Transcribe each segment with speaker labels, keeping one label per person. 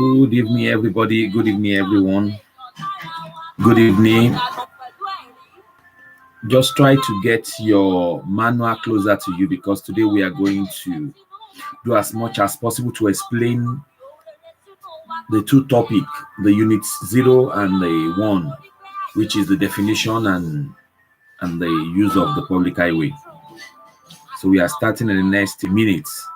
Speaker 1: Good evening, everybody. Good evening, everyone. Good evening. Just try to get your manual closer to you because today we are going to do as much as possible to explain the two topics, the units 0 and the 1, which is the definition and the use of the public highway. So we are starting in the next minutes.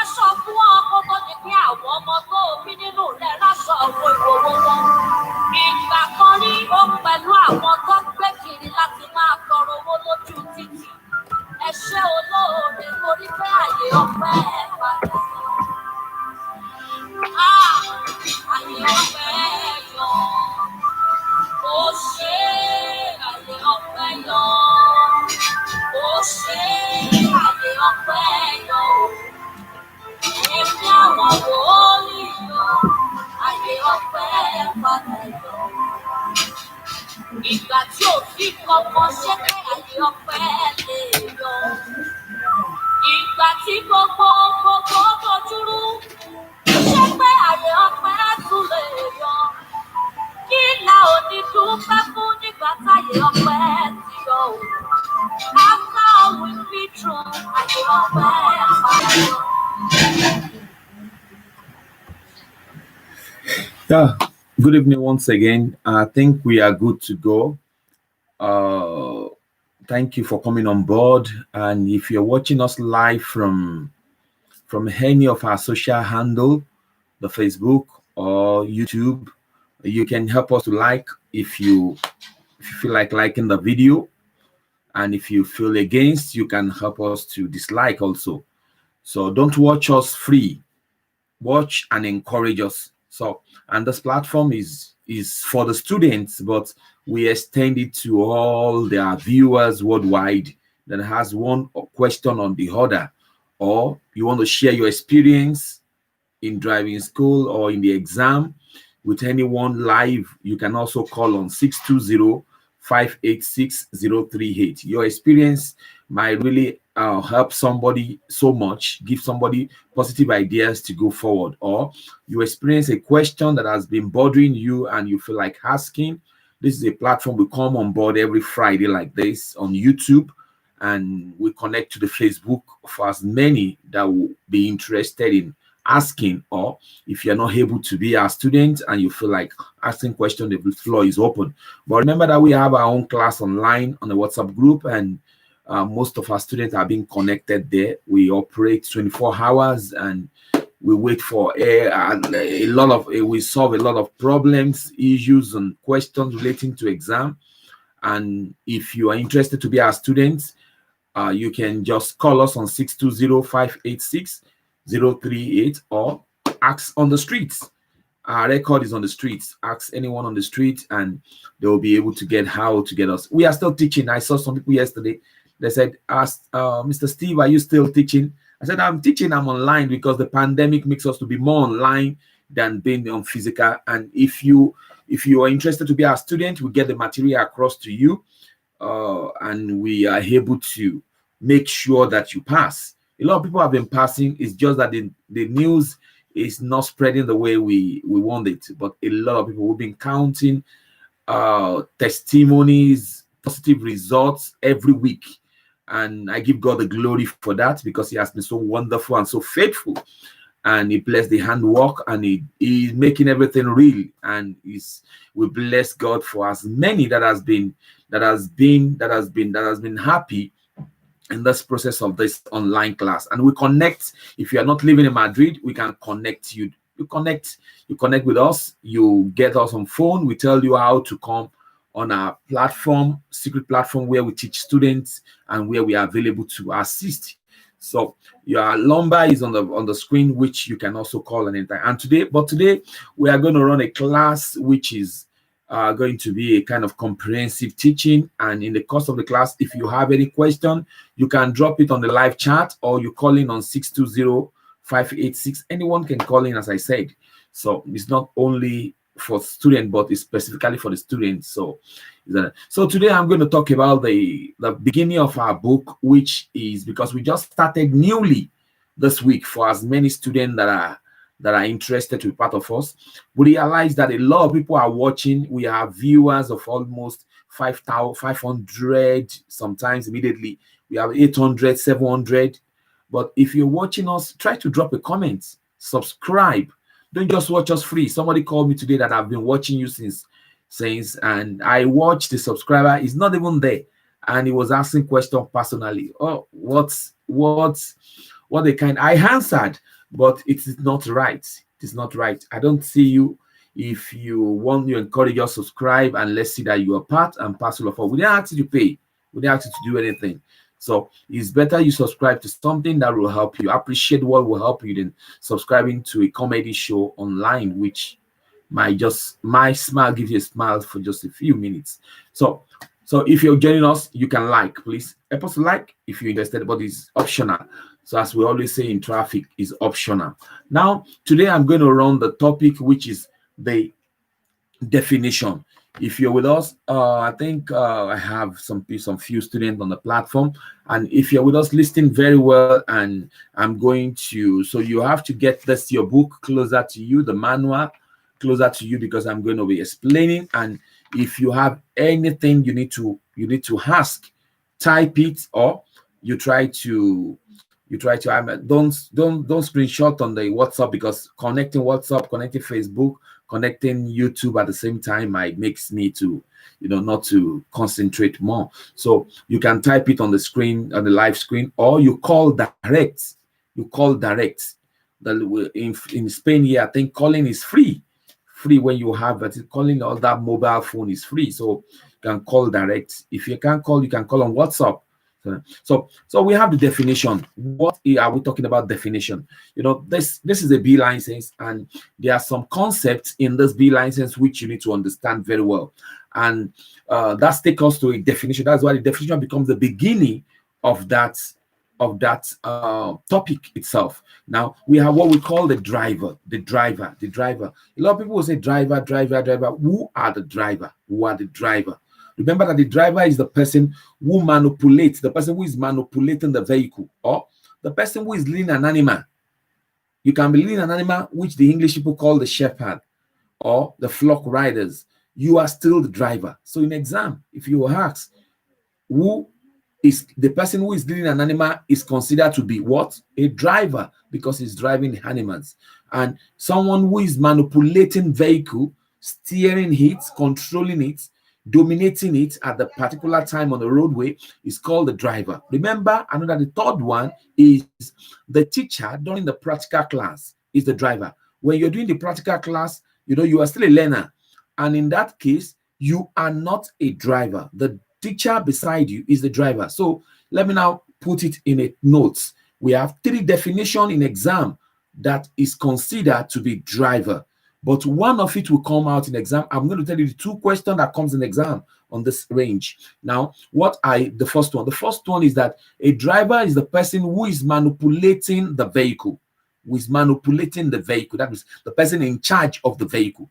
Speaker 2: ráṣọ fún ọkọ tó ní pé àwọn ọmọ tó bí nínú rẹ̀ ráṣọ owó ìwòwò wọn. Ìgbà kan rí ó pẹ̀lú àwọn tó gbé kiri láti máa tọrọ owó lójú títì. Ẹ ṣé olóore torí pé àyè ọpẹ́ padà. Àyè ọpẹ́ yọ. Ó ṣe àyè ọpẹ́ yọ. Ó ṣe àyè ọpẹ́ yọ. Èmi àwọn wòlíì yọ. Àyè ọpẹ́ padà yọ. Ìgbà tí ò fi kankan ṣe pé àyè ọpẹ́ lè yọ. Ìgbà tí gbogbo dojúrú ṣe pé àyè ọpẹ́ tún lè yọ. Kí la ò ní dúpẹ́ fún nígbà táyè ọpẹ́ ti yọ o. After we've been through, àyè ọpẹ́ padà yọ.
Speaker 1: Yeah, good evening once again. I think we are good to go. Thank you for coming on board. And if you're watching us live from any of our social handle, the Facebook or YouTube, you can help us to like if you feel like liking the video. And if you feel against, you can help us to dislike also. So don't watch us free. Watch and encourage us. So, and this platform is for the students, but we extend it to all their viewers worldwide that has one question on the other, or you want to share your experience in driving school or in the exam with anyone live. You can also call on 620-586-038. Your experience might really help somebody so much, give somebody positive ideas to go forward. Or you experience a question that has been bothering you and you feel like asking. This is a platform. We come on board every Friday like this on YouTube, and we connect to the Facebook for as many that will be interested in asking. Or if you're not able to be a student and you feel like asking questions, the floor is open. But remember that we have our own class online on the WhatsApp group, and most of our students are being connected there. We operate 24 hours and we wait for we solve a lot of problems, issues, and questions relating to exam. And if you are interested to be our students, you can just call us on 620-586-038 or ask on the streets. Our record is on the streets. Ask anyone on the street and they will be able to get how to get us. We are still teaching. I saw some people yesterday. They said, Mr. Steve, are you still teaching? I said, I'm teaching. I'm online because the pandemic makes us to be more online than being on physical. And if you are interested to be a student, we get the material across to you, and we are able to make sure that you pass. A lot of people have been passing. It's just that the news is not spreading the way we want it. But a lot of people have been counting testimonies, positive results every week. And I give God the glory for that, because he has been so wonderful and so faithful. And he blessed the handwork, and he's making everything real. And we bless God for as many that has been happy in this process of this online class. And we connect. If you are not living in Madrid, we can connect you. You connect with us. You get us on phone. We tell you how to come on our platform, secret platform, where we teach students and where we are available to assist. So your number is on the screen, which you can also call anytime. And today we are going to run a class which is going to be a kind of comprehensive teaching. And in the course of the class, if you have any question, you can drop it on the live chat, or you call in on 620-586. Anyone can call in, as I said. So it's not only for students, but it's specifically for the students. So today I'm going to talk about the beginning of our book, which is because we just started newly this week. For as many students that are interested to be part of us, we realize that a lot of people are watching. We have viewers of almost 500, sometimes immediately we have 800, 700. But if you're watching us, try to drop a comment, subscribe. Don't just watch us free. Somebody called me today that I've been watching you since, and I watched the subscriber. He's not even there, and he was asking questions personally. Oh, what's what they kind. I answered, but it is not right. It is not right. I don't see you. If you want to encourage us, subscribe, and let's see that you are part and parcel of all. We didn't ask you to pay. We didn't ask you to do anything. So it's better you subscribe to something that will help you. Appreciate what will help you than subscribing to a comedy show online, which my smile gives you a smile for just a few minutes. So if you're joining us, you can like, please help us like if you're interested, but it's optional. So as we always say in traffic, is optional. Now, today I'm going to run the topic, which is the definition. If you're with us, I think I have some few students on the platform, and if you're with us, listening very well, and I'm going to, so you have to get this your book closer to you, the manual closer to you, because I'm going to be explaining. And if you have anything you need to ask, type it, or you try to don't screenshot on the WhatsApp, because connecting WhatsApp, connecting Facebook, connecting YouTube at the same time makes me to not to concentrate more. So you can type it on the screen, on the live screen, or you call direct. In Spain here, I think calling is free when you have it. Calling on that mobile phone is free, so you can call direct. If you can't call, you can call on WhatsApp. So we have the definition. What are we talking about? Definition. This is a B license, and there are some concepts in this B license which you need to understand very well, and that's take us to a definition. That's why the definition becomes the beginning of that topic itself. Now we have what we call the driver. The driver. A lot of people will say driver. Who are the driver? Remember that the driver is the person who manipulates, the person who is manipulating the vehicle, or the person who is leading an animal. You can be leading an animal, which the English people call the shepherd, or the flock riders. You are still the driver. So in exam, if you ask, who is the person who is leading an animal is considered to be what? A driver, because he's driving the animals. And someone who is manipulating vehicle, steering it, controlling it, dominating it at the particular time on the roadway is called the driver. Remember, another, the third one is the teacher during the practical class is the driver. When you're doing the practical class, you are still a learner, and in that case, you are not a driver. The teacher beside you is the driver. So let me now put it in a notes. We have 3 definitions in exam that is considered to be driver, but one of it will come out in exam. I'm going to tell you the 2 questions that comes in exam on this range. Now, the first one? The first one is that a driver is the person who is manipulating the vehicle. That means the person in charge of the vehicle.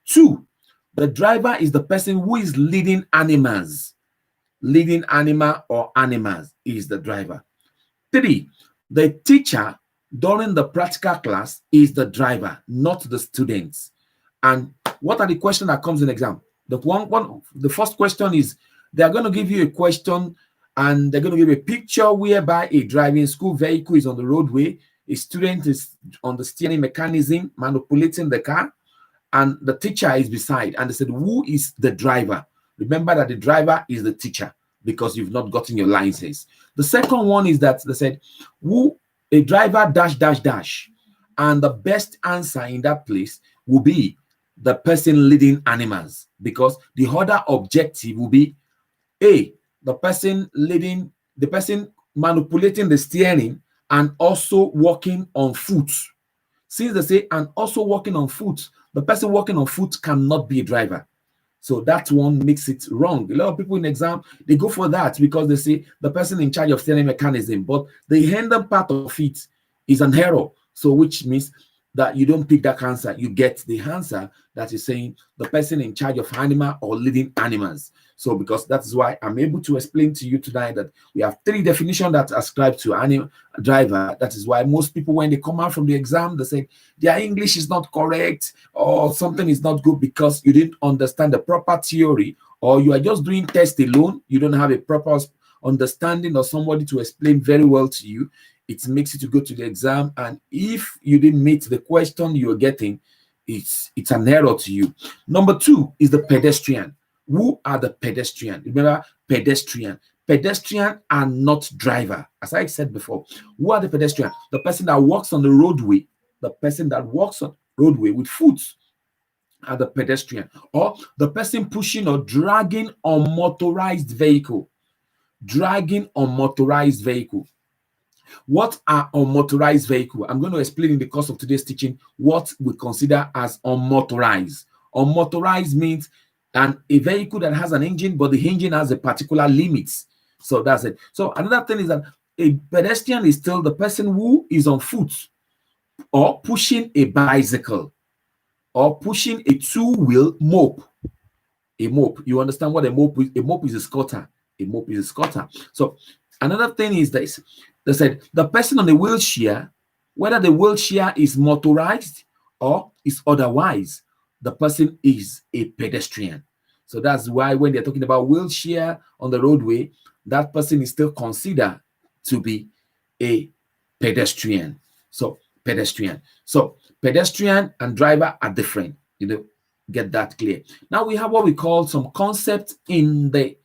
Speaker 1: 2, the driver is the person who is leading animals. Leading animal or animals is the driver. 3, the teacher during the practical class is the driver, not the students. And what are the questions that comes in exam? The first question is, they're going to give you a question, and they're going to give a picture whereby a driving school vehicle is on the roadway, a student is on the steering mechanism manipulating the car, and the teacher is beside, and they said, who is the driver? Remember that the driver is the teacher, because you've not gotten your license. The second one is that they said, who a driver ... And the best answer in that place will be the person leading animals, because the other objective will be A, the person manipulating the steering and also walking on foot. Since they say, and also walking on foot, the person walking on foot cannot be a driver. So that one makes it wrong. A lot of people in exam, they go for that because they say the person in charge of steering mechanism, but the handle part of it is an error. So which means that you don't pick that answer. You get the answer that is saying the person in charge of animal or leading animals. So because that is why I'm able to explain to you tonight that we have 3 definitions that ascribe to animal driver. That is why most people, when they come out from the exam, they say their English is not correct or something is not good because you didn't understand the proper theory, or you are just doing test alone. You don't have a proper understanding or somebody to explain very well to you. It makes you to go to the exam, and if you didn't meet the question you're getting, it's an error to you. Number 2 is the pedestrian. Who are the pedestrian? Remember, pedestrian. pedestrian are not driver. As I said before, who are the pedestrian? The person that walks on the roadway, the person that walks on roadway with foot are the pedestrian, or the person pushing or dragging on motorized vehicle. Dragging on motorized vehicle. What are unmotorized vehicle? I'm going to explain in the course of today's teaching what we consider as unmotorized. Unmotorized means a vehicle that has an engine, but the engine has a particular limits. So that's it. So another thing is that a pedestrian is still the person who is on foot or pushing a bicycle or pushing a two-wheel mope. A mope. You understand what a mope is? A mope is a scooter. A mope is a scooter. So another thing is this. They said the person on the wheelchair, whether the wheelchair is motorized or is otherwise, the person is a pedestrian. So that's why when they're talking about wheelchair on the roadway, that person is still considered to be a pedestrian. So pedestrian. So pedestrian and driver are different. Get that clear. Now we have what we call some concepts in the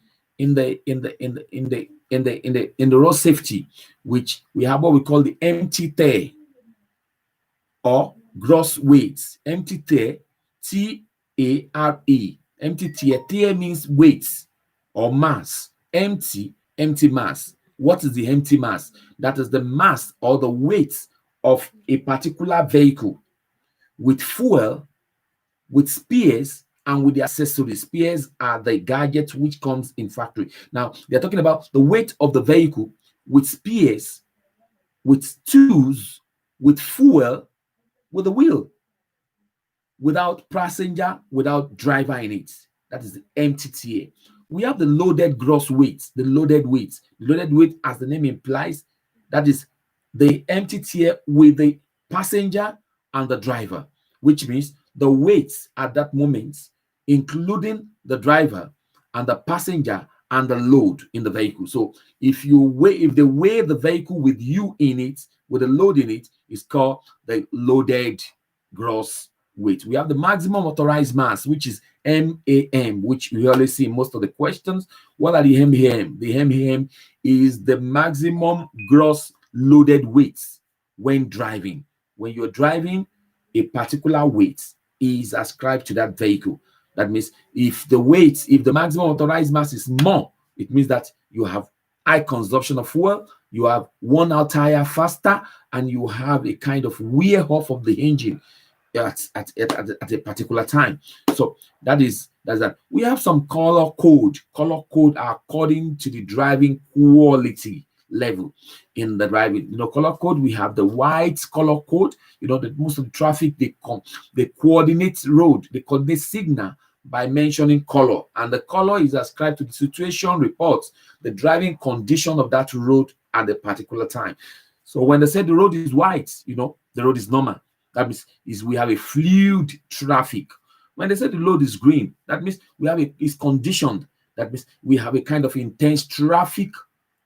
Speaker 1: road safety, which we have what we call the empty tare or gross weights. Empty tare, T-A-R-E. Empty tare. Tare means weights or mass. Empty mass. What is the empty mass? That is the mass or the weight of a particular vehicle with fuel, with spares, and with the accessories. Spares are the gadgets which comes in factory. Now, they're talking about the weight of the vehicle with spares, with tools, with fuel, with the wheel, without passenger, without driver in it. That is the empty tare. We have the loaded gross weight, the loaded weight. The loaded weight, as the name implies, that is the empty tare with the passenger and the driver, which means the weights at that moment, including the driver and the passenger and the load in the vehicle. So if they weigh the vehicle with you in it, with a load in it, it's called the loaded gross weight. We have the maximum authorized mass, which is MAM, which we always see in most of the questions. What are the MAM? The MAM is the maximum gross loaded weights when driving. When you're driving, a particular weight is ascribed to that vehicle. That means if the maximum authorized mass is more, it means that you have high consumption of fuel, you have worn out tire faster, and you have a kind of wear off of the engine at a particular time. So that's that. We have some color code. Color code are according to the driving quality level in the driving. Color code, we have the white color code. That most of the traffic, they coordinate road, they coordinate signal by mentioning color, and the color is ascribed to the situation reports, the driving condition of that road at a particular time. So when they say the road is white, the road is normal. That means we have a fluid traffic. When they say the road is green, that means it's conditioned. That means we have a kind of intense traffic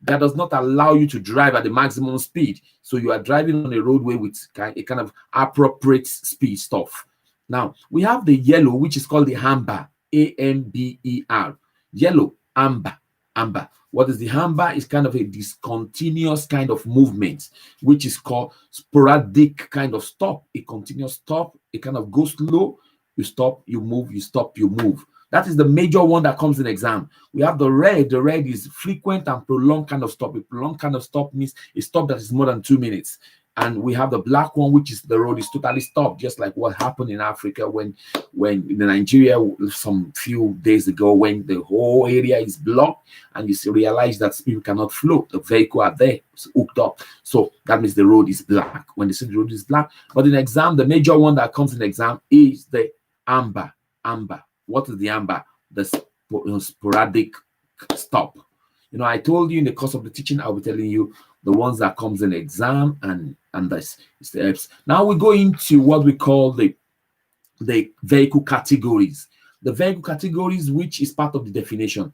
Speaker 1: that does not allow you to drive at the maximum speed. So you are driving on a roadway with a kind of appropriate speed stuff. Now, we have the yellow, which is called the amber, A-M-B-E-R. Yellow, amber. What is the amber? It's kind of a discontinuous kind of movement, which is called sporadic kind of stop, a continuous stop. It kind of goes slow, you stop, you move, you stop, you move. That is the major one that comes in exam. We have the red. The red is frequent and prolonged kind of stop. A prolonged kind of stop means a stop that is more than 2 minutes. And we have the black one, which is the road is totally stopped, just like what happened in Africa when in Nigeria some few days ago, when the whole area is blocked and you realize that people cannot flow. The vehicle are there, it's hooked up. So that means the road is black. When they say the road is black, but in exam, the major one that comes in exam is the amber. Amber. What is the amber? The sporadic stop. I told you in the course of the teaching, I'll be telling you the ones that comes in exam and this steps. Now we go into what we call the vehicle categories. The vehicle categories, which is part of the definition.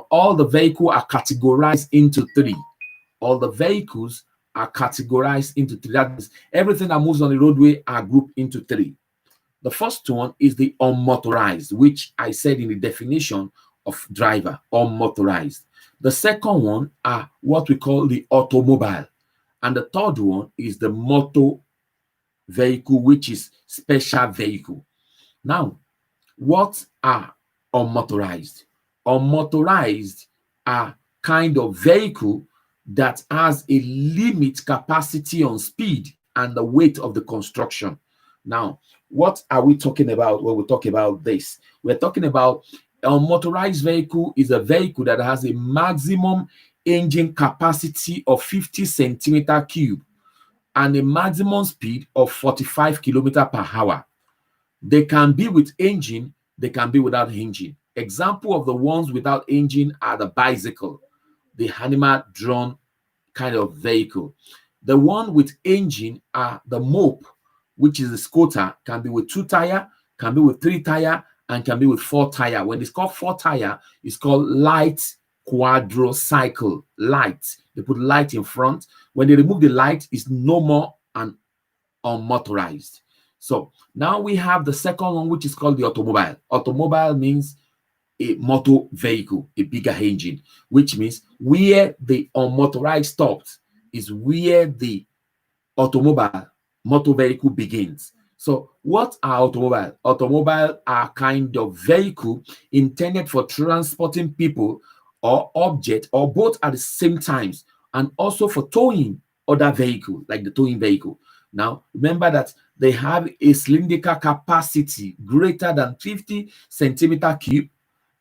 Speaker 1: All the vehicles are categorized into 3. All the vehicles are categorized into 3. That means everything that moves on the roadway are grouped into 3. The first one is the unmotorized, which I said in the definition of driver, unmotorized. The second one are what we call the automobile. And the third one is the motor vehicle, which is special vehicle. Now, what are unmotorized? Unmotorized are kind of vehicle that has a limit capacity on speed and the weight of the construction. Now, what are we talking about when we talk about this? We're talking about a motorized vehicle is a vehicle that has a maximum engine capacity of 50 centimeter cube and a maximum speed of 45 kilometer per hour. They can be with engine, they can be without engine. Example of the ones without engine are the bicycle, the animal drawn kind of vehicle. The one with engine are the mope, which is a scooter, can be with 2 tire, can be with 3 tire, and can be with 4 tire. When it's called 4 tire, it's called light quadricycle. Light. They put light in front. When they remove the light, it's no more an unmotorized. So now we have the second one, which is called the automobile. Automobile means a motor vehicle, a bigger engine, which means where the unmotorized stops is where the automobile motor vehicle begins. So what are automobile? Automobile are kind of vehicle intended for transporting people or object or both at the same times, and also for towing other vehicle, like the towing vehicle. Now, remember that they have a cylindrical capacity greater than 50 centimeter cube,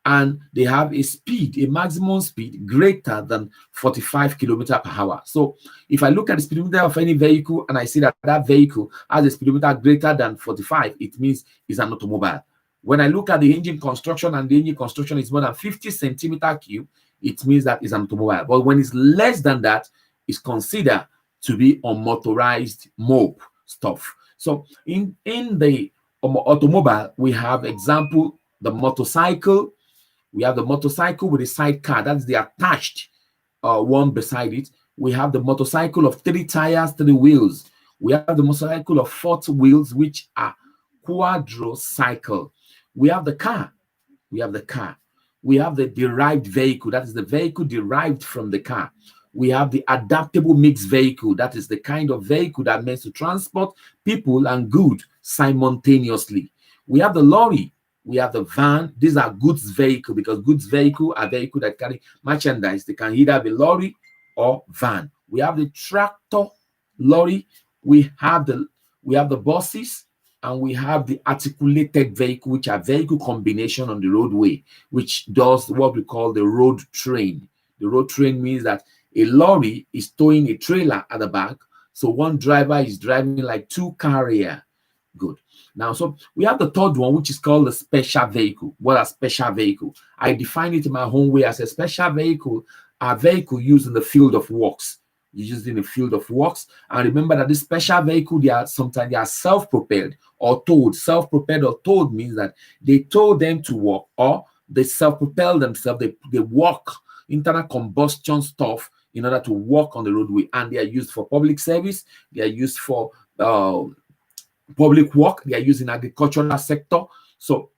Speaker 1: and they have a speed, a maximum speed greater than 45 kilometers per hour. So if I look at the speedometer of any vehicle and I see that that vehicle has a speedometer greater than 45, it means it's an automobile. When I look at the engine construction and the engine construction is more than 50 centimeter cube, it means that it's an automobile. But when it's less than that, it's considered to be unmotorized mope stuff. So in the automobile, we have example, the motorcycle. We have the motorcycle with a sidecar. That's the attached one beside it. We have the motorcycle of 3 tires, 3 wheels. We have the motorcycle of 4 wheels, which are quadricycle. We have the car. We have the car. We have the derived vehicle. That is the vehicle derived from the car. We have the adaptable mixed vehicle. That is the kind of vehicle that means to transport people and goods simultaneously. We have the lorry. We have the van. These are goods vehicle, because goods vehicle are vehicle that carry merchandise. They can either be lorry or van. We have the tractor lorry. We have the buses, and we have the articulated vehicle, which are vehicle combination on the roadway, which does what we call the road train. The road train means that a lorry is towing a trailer at the back, so one driver is driving like 2 carrier. Good. Now, so we have the third one, which is called the special vehicle. What are special vehicle? I define it in my own way as a special vehicle, a vehicle used in the field of works. Used in the field of works. And remember that this special vehicle, they are self-propelled or towed. Self-propelled or towed means that they tow them to work, or they self-propel themselves. They walk internal combustion stuff in order to walk on the roadway, and they are used for public service. They are used for public work. They are used in agricultural sector. So,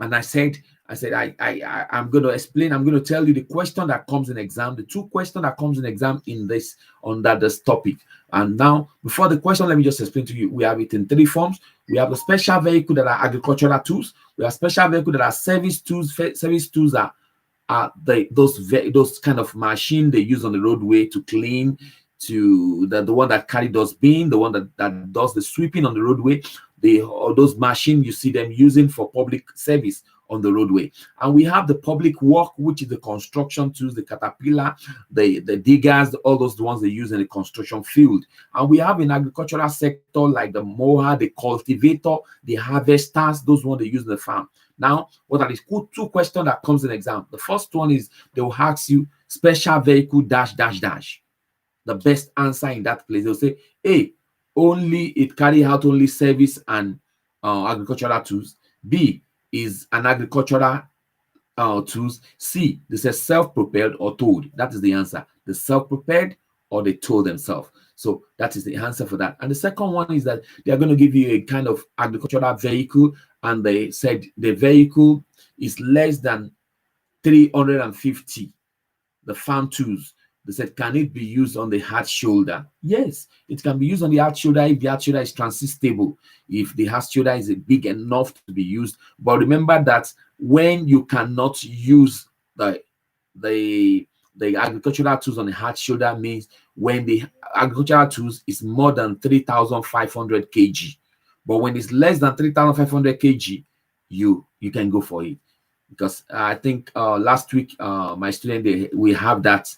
Speaker 1: and I said I'm going to explain. I'm going to tell you the question that comes in exam, the 2 questions that comes in exam in this under this topic. And now, before the question, let me just explain to you. We have it in 3 forms. We have the special vehicle that are agricultural tools. We have special vehicle that are service tools. Service tools are those kind of machine they use on the roadway to clean, to the one that carry dustbin, the one that does the sweeping on the roadway. Those machines you see them using for public service on the roadway. And we have the public work, which is the construction tools, the caterpillar, the diggers, all those ones they use in the construction field. And we have in agricultural sector like the mower, the cultivator, the harvesters, those ones they use in the farm. Now, what are the 2 questions that comes in exam? The first one is they will ask you special vehicle dash. The best answer in that place, they'll say A, only it carry out only service and agricultural tools. B is an agricultural tools. C, they say self-propelled or towed. That is the answer. The self-propelled or they tow themselves. So that is the answer for that. And the second one is that they are going to give you a kind of agricultural vehicle, and they said the vehicle is less than 350 the farm tools. They said, can it be used on the hard shoulder? Yes, it can be used on the hard shoulder if the hard shoulder is transistable, if the hard shoulder is big enough to be used. But remember that when you cannot use the agricultural tools on the hard shoulder, means when the agricultural tools is more than 3,500 kg. But when it's less than 3,500 kg, you can go for it. Because I think last week my student, we have that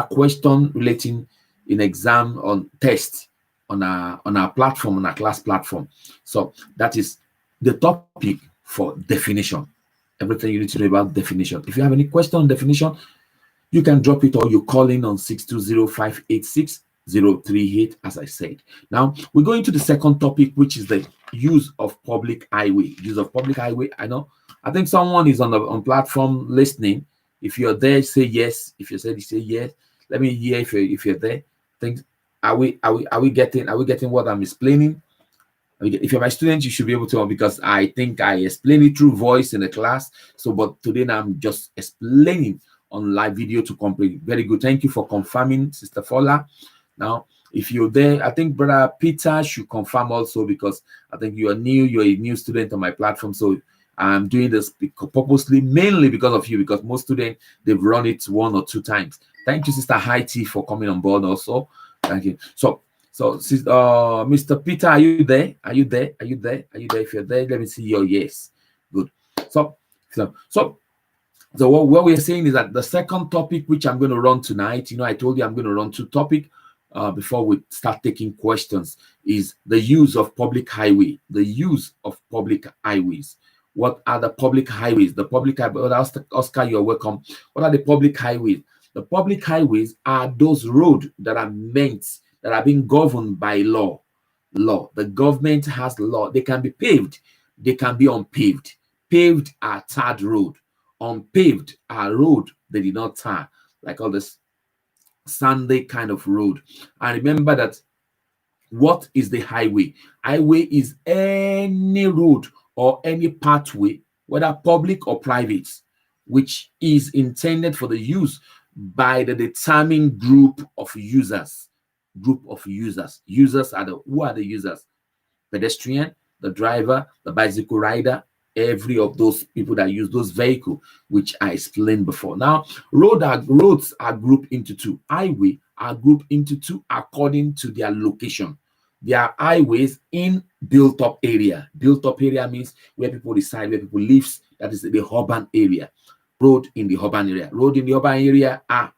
Speaker 1: question relating in exam on test on our platform, on our class platform. So that is the topic for definition. Everything you need to know about definition. If you have any question on definition, you can drop it, or you call in on 620-586-038, as I said. Now we're going to the second topic, which is the use of public highway. Use of public highway. I think someone is on platform listening. If you're there, say yes. If you said, say yes. Let me hear if you're there. Think, are we getting what I'm explaining? If you're my student, you should be able to, because I think I explain it through voice in the class. So, but today now I'm just explaining on live video to complete. Very good. Thank you for confirming, Sister Fola. Now, if you're there, I think Brother Peter should confirm also, because I think you're a new student on my platform. So I'm doing this purposely, mainly because of you, because most students, they've run it 1 or 2 times. Thank you, Sister Haiti, for coming on board also. Thank you. So Mr. Peter, are you there? Are you there? If you're there, let me see your yes. Good. So what we're saying is that the second topic, which I'm going to run tonight, I told you I'm going to run 2 topics before we start taking questions, is the use of public highway. The use of public highways. What are the public highways? The public highways, Oscar, you're welcome. What are the public highways? The public highways are those roads that are being governed by law. The government has law. They can be paved. They can be unpaved. Paved are tarred road. Unpaved are road they did not tar, like all this Sunday kind of road. And remember that what is the highway? Highway is any road or any pathway, whether public or private, which is intended for the use by the determined group of users. Users are who are the users? Pedestrian, the driver, the bicycle rider, every of those people that use those vehicles, which I explained before. Now, roads are grouped into 2. Highway are grouped into 2 according to their location. There are highways in built-up area. Built-up area means where people reside, where people live. That is the urban area. Road in the urban area. Road in the urban area are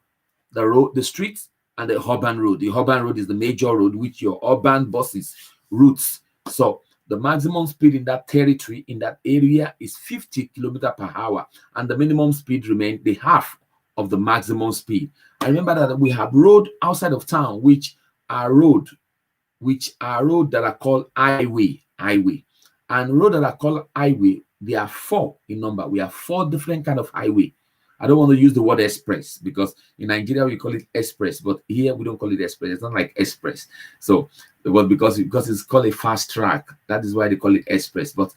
Speaker 1: the streets and the urban road. The urban road is the major road which your urban buses routes. So the maximum speed in that territory, in that area, is 50 kilometers per hour, and the minimum speed remains the half of the maximum speed. I remember that we have road outside of town, which are road that are called highway, and road that are called highway. They are 4 in number. We have 4 different kind of highway. I don't want to use the word express, because in Nigeria we call it express, but here we don't call it express. It's not like express. So, but because it's called a fast track, that is why they call it express. But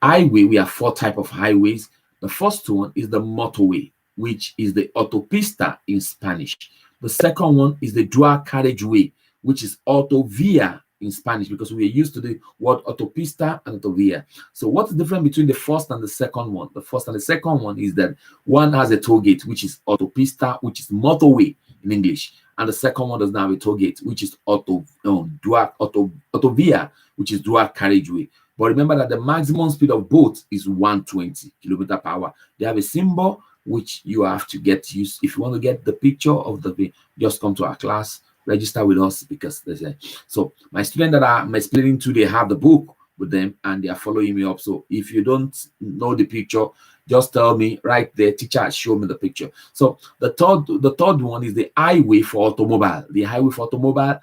Speaker 1: highway, we have 4 types of highways. The first one is the motorway, which is the autopista in Spanish. The second one is the dual carriageway, which is autovia in Spanish, because we are used to the word autopista and autovia. So what's the difference between the first and the second one? The first and the second one is that one has a toll gate, which is autopista, which is motorway in English, and the second one does not have a toll gate, which is autovia, which is dual carriageway. But remember that the maximum speed of both is 120 kilometers per hour. They have a symbol which you have to get used. If you want to get the picture of the, just come to our class, register with us, because there's a, so my student that I'm explaining to, they have the book with them and they are following me up. So if you don't know the picture, just tell me right there, teacher has shown me the picture. So the third one is the highway for automobile. The highway for automobile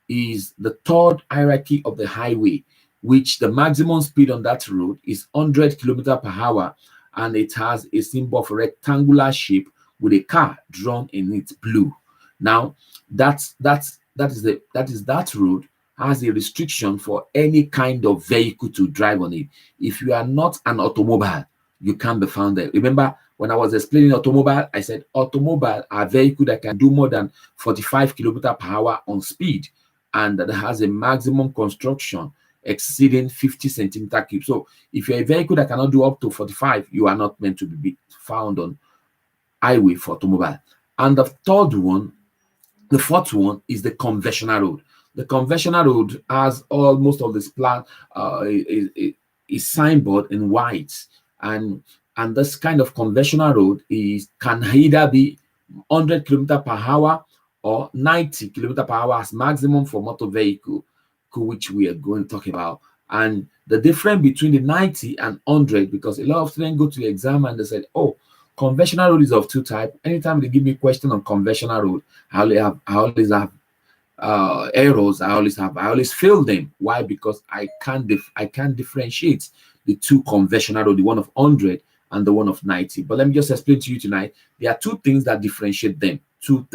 Speaker 1: is the third hierarchy of the highway, which the maximum speed on that road is 100 kilometers per hour, and it has a symbol of a rectangular shape with a car drawn in it blue. Now that road has a restriction for any kind of vehicle to drive on it. If you are not an automobile, you can't be found there. Remember, when I was explaining automobile, I said automobile are vehicle that can do more than 45 kilometers per hour on speed, and that has a maximum construction exceeding 50 centimeter cube. So if you're a vehicle that cannot do up to 45, you are not meant to be found on highway for automobile. And the fourth one is the conventional road. The conventional road has almost of this plan is signboard in white, and this kind of conventional road can either be 100 kilometers per hour or 90 kilometers per hour as maximum for motor vehicle, which we are going to talk about. And the difference between the 90 and 100, because a lot of students go to the exam and they said, oh, conventional road is of two types. Anytime they give me a question on conventional road, I always have errors. I always fail them. Why? Because I can't differentiate the two conventional road, the one of 100 and the one of 90. But let me just explain to you tonight. There are two things that differentiate them. 2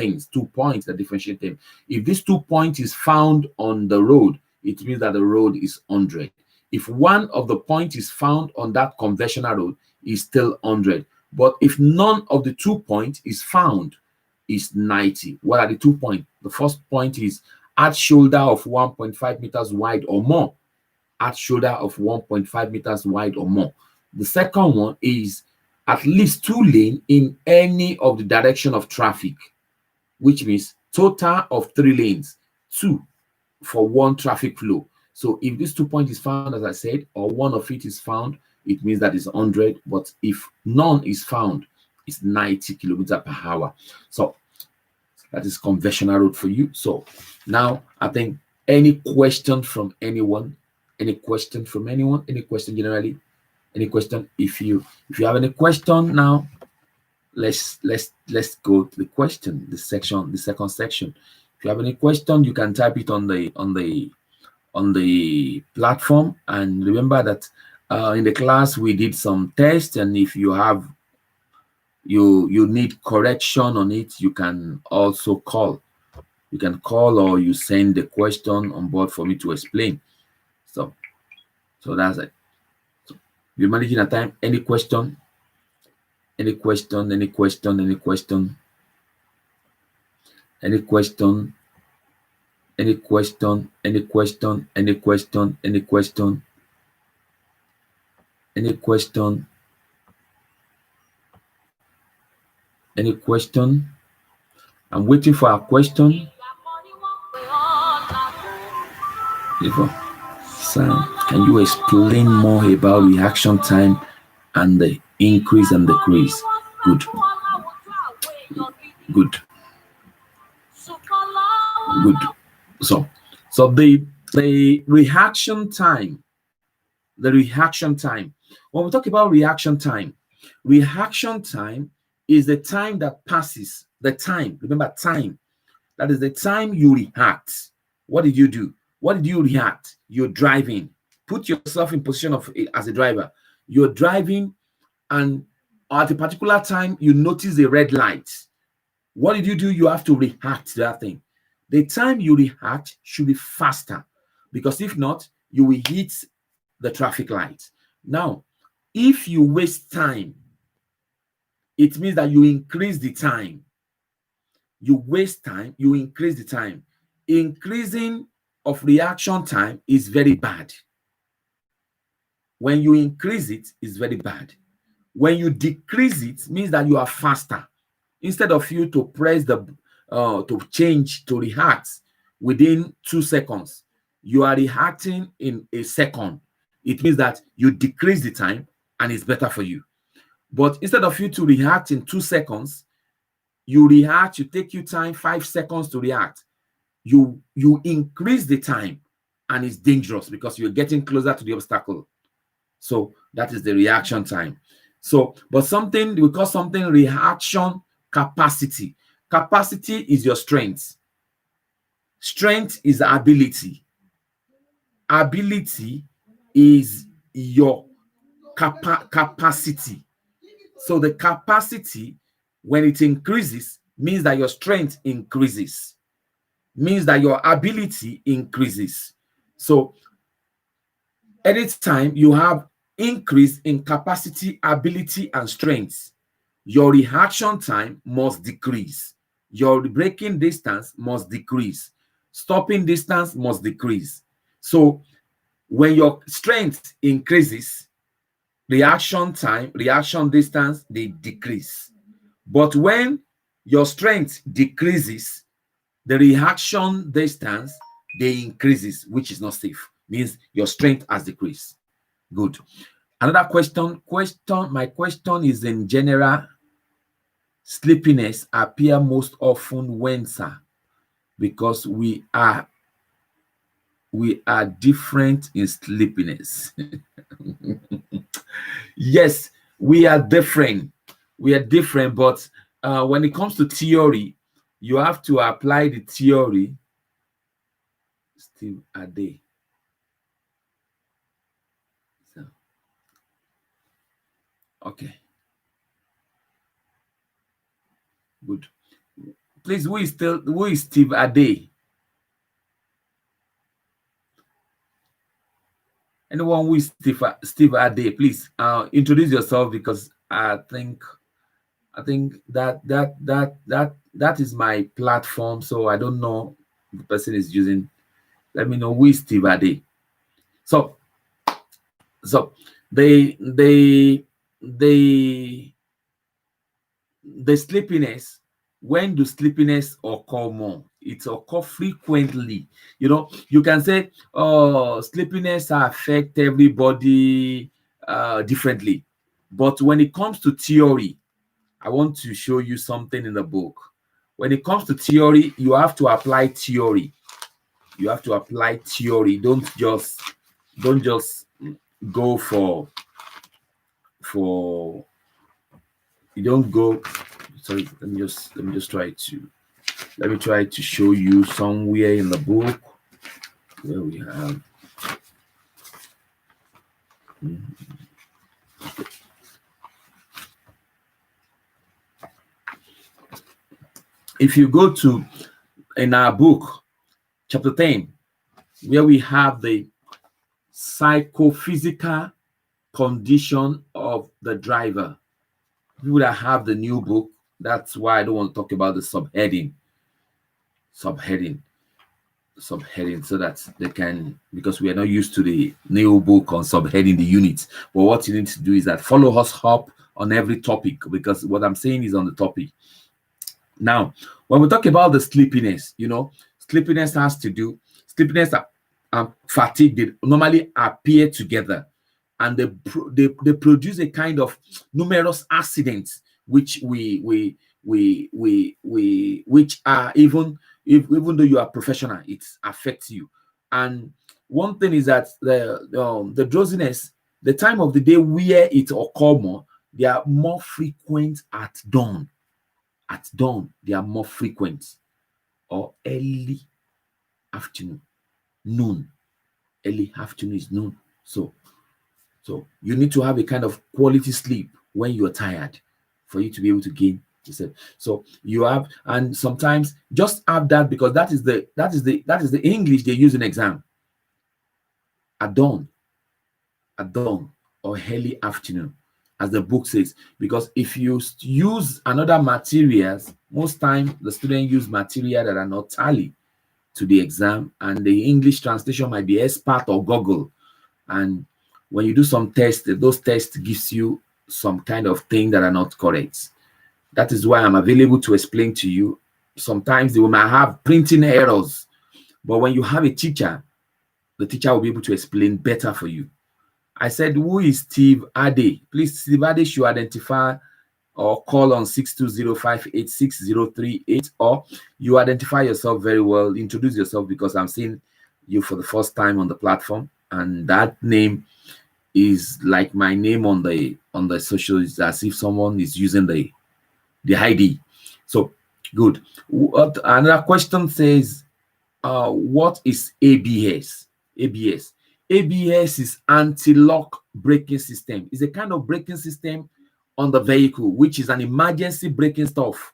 Speaker 1: points that differentiate them. If this 2 point is found on the road, it means that the road is 100. If one of the points is found on that conventional road, it's still 100. But if none of the 2 points is found, is 90. What are the 2 points? The first point is at shoulder of 1.5 meters wide or more. At shoulder of 1.5 meters wide or more. The second one is at least 2 lanes in any of the direction of traffic, which means total of 3 lanes, 2 for one traffic flow. So if this 2 point is found, as I said, or one of it is found, it means that it's 100. But if none is found, it's 90 kilometers per hour. So that is conventional road for you. So now I think any question from anyone, any question generally, any question? If you have any question now, let's go to the question, the second section. If you have any question, you can type it on the platform. And remember that in the class we did some tests, and if you have you need correction on it, you can also call. You can call, or you send the question on board for me to explain. So that's it. So we're managing a time. Any question? Any question? Any question? Any question? Any question? Any question? Any question? Any question? Any question? Any question? Any question? I'm waiting for a question. Sam, can you explain more about reaction time and the increase and decrease? Good. So the reaction time. When we talk about reaction time is the time that passes. The time. Remember, time. That is the time you react. What did you do? What did you react? You're driving. Put yourself in position of as a driver. You're driving, and at a particular time you notice the red light. What did you do? You have to react to that thing. The time you react should be faster, because if not, you will hit the traffic light. Now, if you waste time, it means that you increase the time. You waste time, you increase the time. Increasing of reaction time is very bad. When you increase it, it's very bad. When you decrease it, means that you are faster. Instead of you to press the to change to react within 2 seconds, you are reacting in a second. It means that you decrease the time and it's better for you. But instead of you to react in 2 seconds, you take you time 5 seconds to react. You increase the time, and it's dangerous because you're getting closer to the obstacle. So that is the reaction time. So, but we call something reaction capacity. Capacity is your strength. Strength is ability. Ability is your capacity. So the capacity, when it increases, means that your strength increases, means that your ability increases. So anytime you have increase in capacity, ability, and strength, your reaction time must decrease. Your braking distance must decrease. Stopping distance must decrease. So when your strength increases, reaction time, reaction distance, they decrease. But when your strength decreases, the reaction distance, they increases, which is not safe. Means your strength has decreased. Good. Another question. My question is in general. Sleepiness appear most often when, sir, because we are different in sleepiness. Yes, we are different. We are different, but when it comes to theory, you have to apply the theory. Steve Ade. So, okay. Good. Please, who is Steve Ade? Anyone who is Steve Ade, please introduce yourself, because I think that is my platform, so I don't know if the person is using. Let me know who is Steve Ade. So the sleepiness, when do sleepiness occur more? It occur frequently. You know, you can say, oh, sleepiness affect everybody differently. But when it comes to theory, I want to show you something in the book. When it comes to theory, you have to apply theory. You have to apply theory. Don't just go for you don't go. Sorry, let me just try to show you somewhere in the book where we have. If you go to in our book, chapter 10, where we have the psychophysical condition of the driver. People that have the new book, that's why I don't want to talk about the subheading, so that they can, because we are not used to the new book on subheading the units. But what you need to do is that follow us up on every topic, because what I'm saying is on the topic. Now, when we talk about the sleepiness, you know, sleepiness and fatigue, they normally appear together, and they produce a kind of numerous accidents, which which are even though you are professional, it affects you. And one thing is that the drowsiness, the time of the day where it occur more, they are more frequent at dawn. At dawn, they are more frequent, or early afternoon, noon. Early afternoon is noon. So you need to have a kind of quality sleep when you're tired for you to be able to gain yourself. So you have, and sometimes just have that, because that is the English they use in exam. At dawn, or early afternoon, as the book says. Because if you use another materials, most time the student use material that are not tally to the exam, and the English translation might be expert or Google. And when you do some tests, those tests gives you some kind of thing that are not correct. That is why I'm available to explain to you. Sometimes they might have printing errors, but when you have a teacher, the teacher will be able to explain better for you. I said, who is Steve Ade? Please, Steve Ade should identify or call on 620-586-038, or you identify yourself very well, introduce yourself, because I'm seeing you for the first time on the platform, and that name is like my name on the social, is as if someone is using the ID. So good. Another question says, what is ABS? ABS is anti-lock braking system. It's a kind of braking system on the vehicle, which is an emergency braking stuff.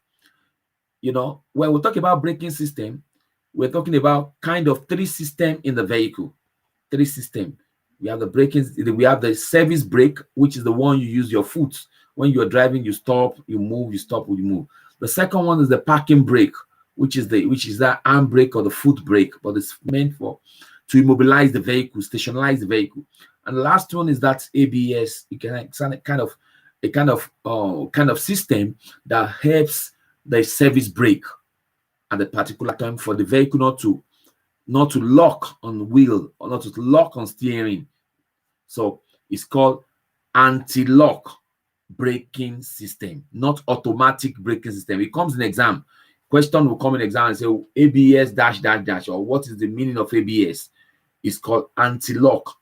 Speaker 1: You know, when we talk about braking system, we're talking about kind of three system in the vehicle. Three system. We have the braking. We have the service brake, which is the one you use your foot when you are driving. You stop, you move, you stop, you move. The second one is the parking brake, which is that arm brake or the foot brake, but it's meant to immobilize the vehicle, stationize the vehicle. And the last one is that ABS. You can kind of system that helps the service brake at the particular time for the vehicle not to lock on wheel or not to lock on steering. So it's called anti-lock braking system, not automatic braking system. It comes in exam. Question will come in exam and say ABS dash dash dash, or what is the meaning of ABS? It's called anti-lock.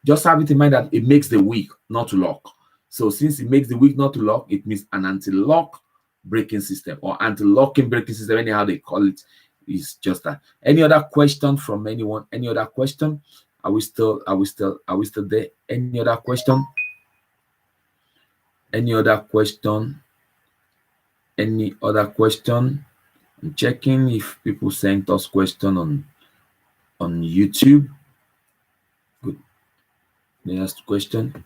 Speaker 1: Just have it in mind that it makes the wheel not to lock. So since it makes the wheel not to lock, it means an anti-lock braking system or anti-locking braking system, anyhow they call it. Is just that. Any other question from anyone? Any other question? Are we still there? Any other question? Any other question? Any other question? I'm checking if people sent us question on YouTube. Good. Next question.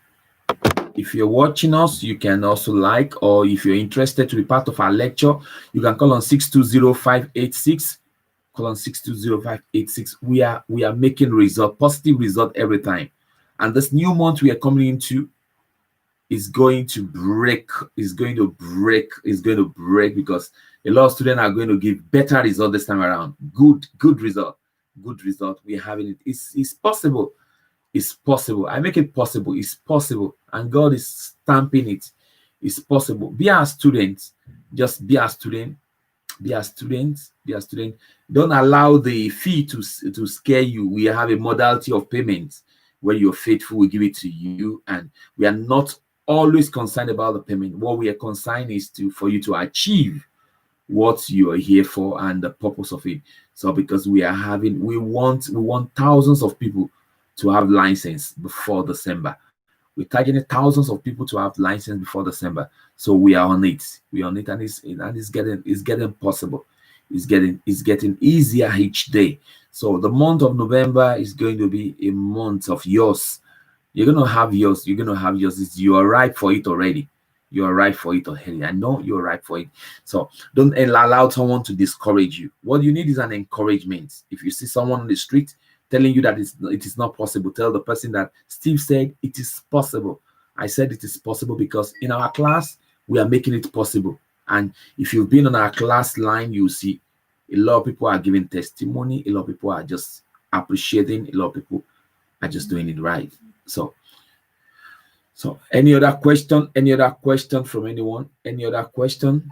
Speaker 1: If you're watching us, you can also like, or if you're interested to be part of our lecture, you can call on 620-586. Call on 620-586. We are making positive result every time. And this new month we are coming into is going to break because a lot of students are going to give better result this time around. Good result. We're having it. It's possible. It's possible. I make it possible. It's possible. And God is stamping it. It's possible. Be our students. Just be our student. Be a student. Don't allow the fee to scare you. We have a modality of payments where you're faithful, we give it to you, and we are not always concerned about the payment. What we are concerned is for you to achieve what you are here for and the purpose of it. So because we want thousands of people to have license before December. We're targeting thousands of people to have license before December. So we are on it. And it's getting possible. It's getting easier each day. So the month of November is going to be a month of yours. You're gonna have yours. You are ripe for it already. I know you're ripe for it. So don't allow someone to discourage you. What you need is an encouragement. If you see someone on the street telling you that it is not possible, tell the person that Steve said it is possible. I said it is possible because in our class we are making it possible. And if you've been on our class line, you see a lot of people are giving testimony. A lot of people are just appreciating. A lot of people are just doing it right. So any other question? Any other question from anyone? Any other question?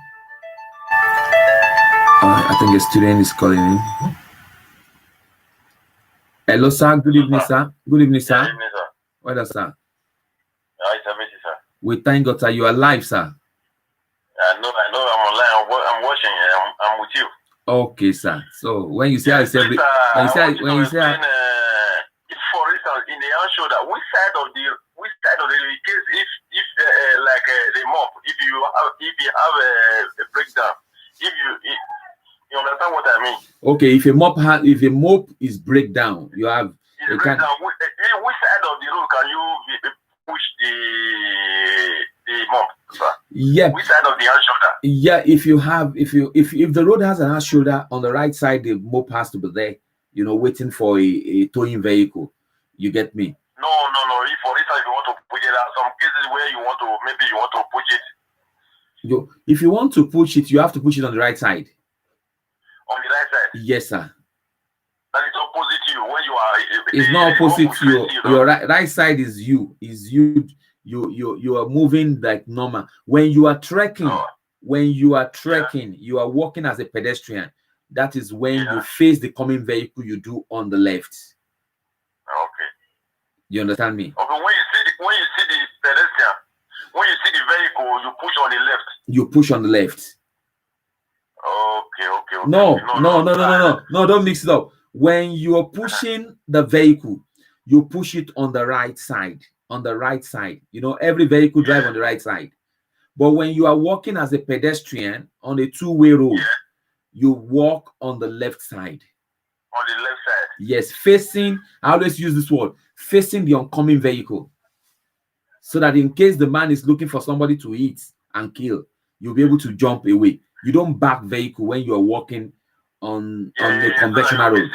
Speaker 1: I think a student is calling in. Hello, sir. Good evening, sir. Good evening, sir.
Speaker 3: Good evening, sir.
Speaker 1: What is sir?
Speaker 3: It's amazing, sir.
Speaker 1: We thank God, sir. You are live, sir.
Speaker 3: I know. I'm online. I'm watching. I'm with you.
Speaker 1: Okay, sir. So when you say I say,
Speaker 3: for instance, in the hand shoulder, which side of the case if the mop, if you have a breakdown, you understand what I mean?
Speaker 1: Okay, if a mop is breakdown, you have
Speaker 3: which side of the road can you push the mop, sir?
Speaker 1: Yeah.
Speaker 3: Which side of the hand shoulder?
Speaker 1: Yeah, if the road has an hand shoulder on the right side, the mop has to be there, waiting for a towing vehicle. You get me?
Speaker 3: No. If for instance, if you want to push it, there are some cases where you want to push it.
Speaker 1: If you want to push it, you have to push it on the right side.
Speaker 3: On the right side?
Speaker 1: Yes, sir.
Speaker 3: That is opposite to you when you are.
Speaker 1: It's not opposite to you. Your right side is you. You are moving like normal. When you are trekking, you are walking as a pedestrian. That is when you face the coming vehicle. You do on the left.
Speaker 3: Okay. You
Speaker 1: understand me?
Speaker 3: Okay. When you see the pedestrian, when you see the vehicle, you push on the left.
Speaker 1: You push on the left.
Speaker 3: Okay.
Speaker 1: No, don't mix it up. When you are pushing the vehicle, you push it on the right side. On the right side. Every vehicle drive on the right side. But when you are walking as a pedestrian on a two-way road, you walk on the left side.
Speaker 3: On the left side?
Speaker 1: Yes, facing, I always use this word, facing the oncoming vehicle, so that in case the man is looking for somebody to eat and kill, you'll be able to jump away. You don't back vehicle when you're walking on the conventional road.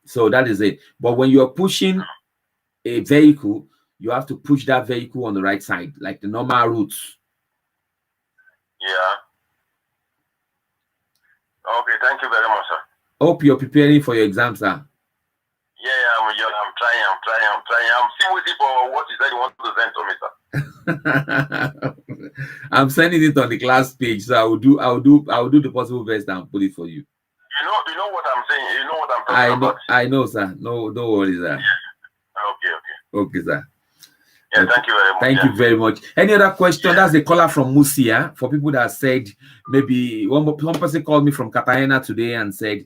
Speaker 1: So that is it. But when you're pushing a vehicle, you have to push that vehicle on the right side, like the normal routes.
Speaker 3: Yeah. Okay, thank you very much, sir.
Speaker 1: Hope you're preparing for your exams, sir.
Speaker 3: Yeah, I'm trying. I'm still waiting for what you said you want to send to me, sir.
Speaker 1: I'm sending it on the class page, so I'll do the possible best and put it for you.
Speaker 3: You know what I'm saying. You know what I'm talking about.
Speaker 1: I know, sir. No, don't worry, sir.
Speaker 3: Yeah.
Speaker 1: Okay, sir.
Speaker 3: Yeah, thank you very much.
Speaker 1: Thank you very much. Any other question? Yeah. That's a caller from Musia. For people that said, maybe one person called me from Cartagena today and said,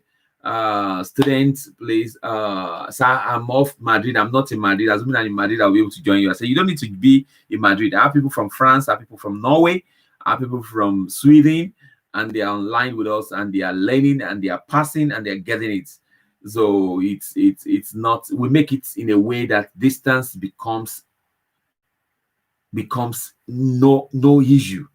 Speaker 1: students, please, sir, I'm off Madrid. I'm not in Madrid. Assuming I'm in Madrid, I'll be able to join you. I said, you don't need to be in Madrid. I have people from France, I have people from Norway, I have people from Sweden, and they are online with us, and they are learning, and they are passing, and they're getting it. So it's not, we make it in a way that distance becomes no issue.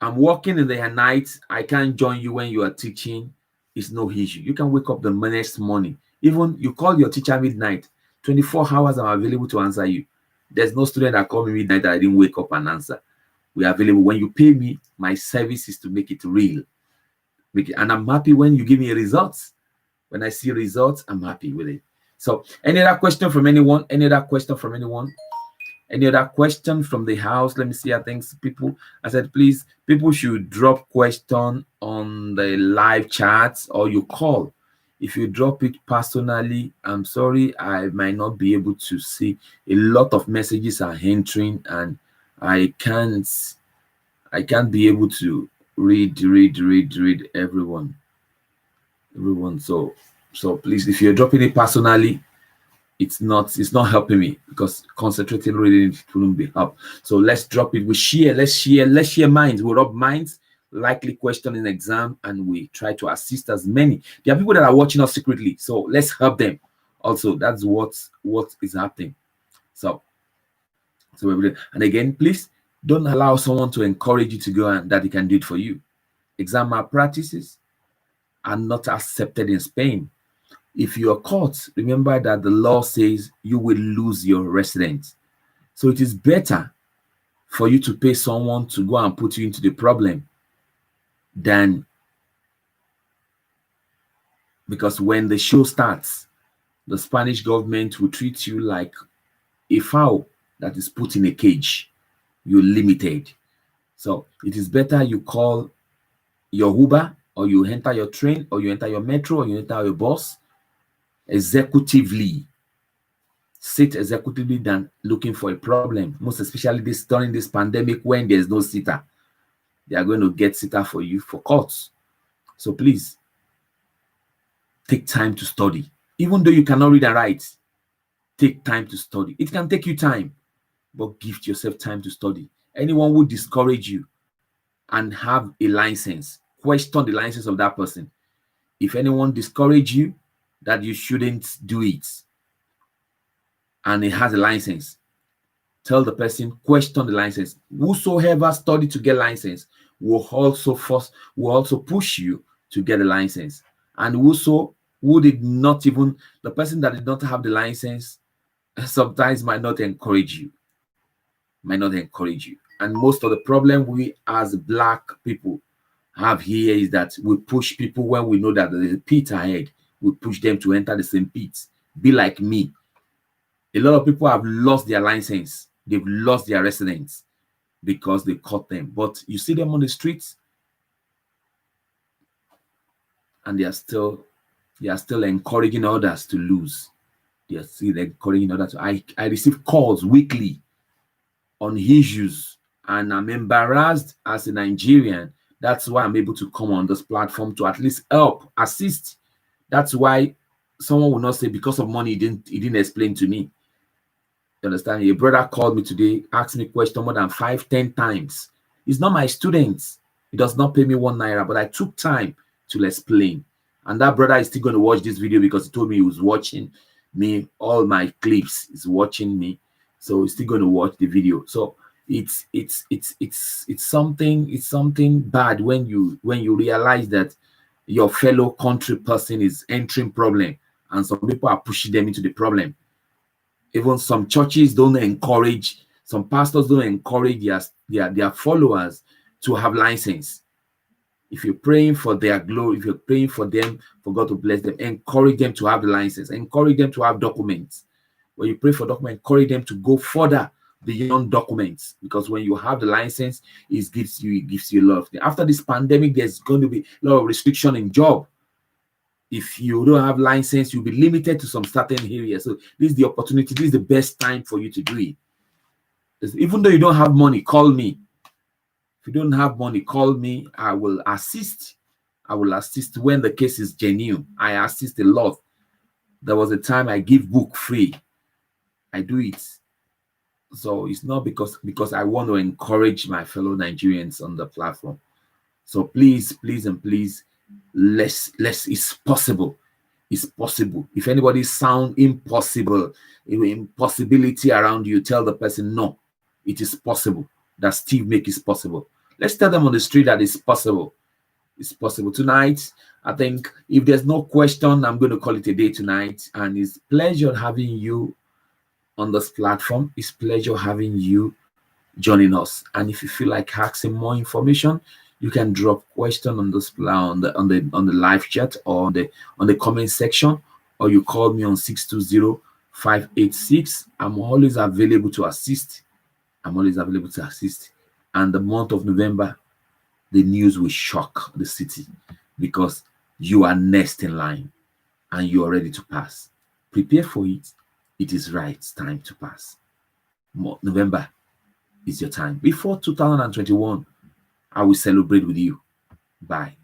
Speaker 1: I'm working in the night. I can't join you when you are teaching. It's no issue. You can wake up the next morning. Even you call your teacher midnight. 24 hours I'm available to answer you. There's no student that called me midnight that I didn't wake up and answer. We are available. When you pay me, my service is to make it real. And I'm happy when you give me results. When I see results, I'm happy with it. So, any other question from anyone? Any other question from anyone? Any other question from the house? Let me see. I think people, I said, please, people should drop question on the live chats or you call. If you drop it personally, I'm sorry, I might not be able to see. A lot of messages are entering and I can't be able to read everyone. So please, if you're dropping it personally, it's not helping me, because concentrating reading it wouldn't be help. So let's drop it. We share, let's share minds. We rub minds, likely question in exam, and we try to assist as many. There are people that are watching us secretly, so let's help them. Also, that's what is happening. So and again, please don't allow someone to encourage you to go and that he can do it for you. Exam malpractices are not accepted in Spain. If you are caught, remember that the law says you will lose your residence. So it is better for you to pay someone to go and put you into the problem than, because when the show starts, the Spanish government will treat you like a fowl that is put in a cage. You're limited. So it is better you call your Uber, or you enter your train, or you enter your metro, or you enter your bus executively. Sit executively than looking for a problem. Most especially during this pandemic when there's no sitter. They are going to get sitter for you for courts. So please, take time to study. Even though you cannot read and write, take time to study. It can take you time, but give yourself time to study. Anyone who discourage you and have a license, question the license of that person. If anyone discourage you that you shouldn't do it, and it has a license, tell the person, question the license. Whosoever studied to get license will also push you to get a license. And the person that did not have the license sometimes might not encourage you. And most of the problem we as Black people have here is that we push people when we know that there is a pit ahead. We push them to enter the same pit. Be like me. A lot of people have lost their license. They've lost their residence because they caught them. But you see them on the streets, and they are still encouraging others to lose. They are still encouraging others to. I receive calls weekly on issues, and I'm embarrassed as a Nigerian. That's why I'm able to come on this platform to at least help, assist. That's why someone will not say because of money he didn't explain to me. You understand? A brother called me today, asked me a question more than 5-10 times. He's not my student. He does not pay me 1 naira, but I took time to explain. And that brother is still going to watch this video because he told me he was watching me, all my clips, is watching me, so he's still going to watch the video. So it's something bad when you realize that your fellow country person is entering problem, and some people are pushing them into the problem. Even some churches don't encourage, some pastors don't encourage their followers to have license. If you're praying for their glory, if you're praying for them, for God to bless them, encourage them to have the license, encourage them to have documents. When you pray for documents, encourage them to go further beyond documents, because when you have the license, it gives you love. After this pandemic, there's going to be a lot of restriction in job. If you don't have license, you'll be limited to some certain areas. So this is the opportunity. This is the best time for you to do it. Even though you don't have money, call me. If you don't have money, call me. I will assist. I will assist when the case is genuine. I assist a lot. There was a time I give book free. I do it. So it's not because I want to encourage my fellow Nigerians on the platform. So please, let's it's possible. It's possible. If anybody sound impossible, impossibility around you, tell the person no, it is possible. That Steve make is possible. Let's tell them on the street that it's possible. It's possible. Tonight, I think if there's no question, I'm going to call it a day tonight. And it's pleasure having you on this platform. It's pleasure having you joining us. And if you feel like asking more information, you can drop question on this on the live chat or on the comment section, or you call me on 620-586. I'm always available to assist. And the month of November, the news will shock the city, because you are next in line and you are ready to pass. Prepare for it. It is right time to pass. November is your time. Before 2021, I will celebrate with you. Bye.